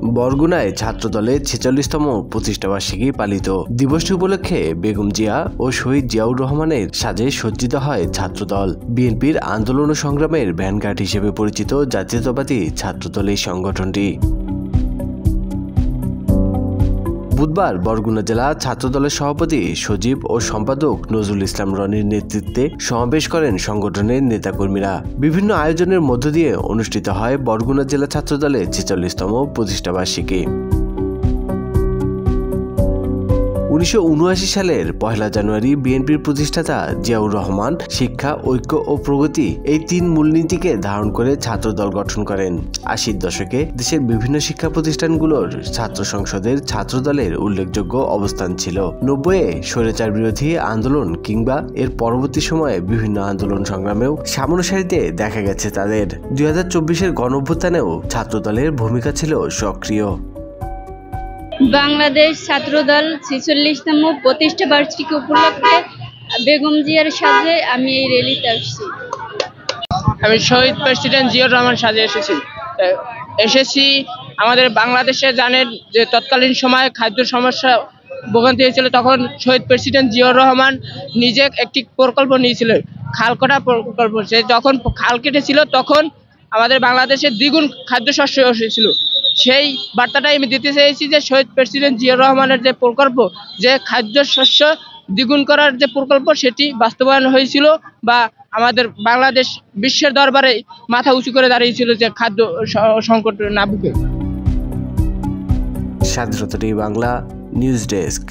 বরগুনায় ছাত্রদলের ৪৬তম প্রতিষ্ঠাবার্ষিকী পালিত। দিবসটি উপলক্ষে বেগম জিয়া ও শহীদ জিয়াউর রহমানের সাজে সজ্জিত হয় ছাত্রদল। বিএনপির আন্দোলন ও সংগ্রামের ভ্যানগার্ড হিসেবে পরিচিত জাতীয়তাবাদী ছাত্রদল এই সংগঠনটি। বুধবার বরগুনা জেলা ছাত্রদলের সভাপতি সজীব ও সম্পাদক নজরুল ইসলাম রনির নেতৃত্বে সমাবেশ করেন সংগঠনের নেতাকর্মীরা। বিভিন্ন আয়োজনের মধ্য দিয়ে অনুষ্ঠিত হয় বরগুনা জেলা ছাত্রদলের ৪৬তম প্রতিষ্ঠাবার্ষিকী। ১৯৭৯ সালের ১ জানুয়ারি বিএনপির প্রতিষ্ঠাতা জিয়াউর রহমান শিক্ষা, ঐক্য ও প্রগতি এই ৩ মূলনীতিকে ধারণ করে ছাত্রদল গঠন করেন। ৮০ দশকে দেশের বিভিন্ন শিক্ষা প্রতিষ্ঠানগুলোর ছাত্র সংসদের ছাত্রদলের উল্লেখযোগ্য অবস্থান ছিল। ৯০-এ স্বৈরাচার বিরোধী আন্দোলন কিংবা এর পরবর্তী সময়ে বিভিন্ন আন্দোলন সংগ্রামেও সামনে সারিতে দেখা গেছে তাদের। ২০২৪-এর গণঅভ্যুত্থানেও ছাত্রদলের ভূমিকা ছিল সক্রিয়। বাংলাদেশ ছাত্রদল ৪৬তম প্রতিষ্ঠা বার্ষিকী উপলক্ষে বেগম জিয়ার সাজে আমি এই র্যালিতে আসছি। আমি শহীদ প্রেসিডেন্ট জিয়াউর রহমান সাজে এসেছি। আমাদের বাংলাদেশে জানেন যে তৎকালীন সময়ে খাদ্য সমস্যা ভোগান্তি হয়েছিল, তখন শহীদ প্রেসিডেন্ট জিয়াউর রহমান নিজে একটি প্রকল্প নিয়েছিলেন, খাল কাটা প্রকল্প। সে যখন খাল কেটেছিল তখন আমাদের বাংলাদেশে দ্বিগুণ খাদ্যশস্য এসেছিল। সেই বার্তাটাই আমি দিতে চেয়েছি যে শহীদ প্রেসিডেন্ট জিয়াউর রহমানের যে প্রকল্প, যে খাদ্যশস্য দ্বিগুণ করার যে প্রকল্প, সেটি বাস্তবায়ন হয়েছিল বা আমাদের বাংলাদেশ বিশ্বের দরবারে মাথা উঁচু করে দাঁড়িয়েছিল যে খাদ্য সংকট না ভুগে। স্বাধীনতা বাংলা নিউজ ডেস্ক।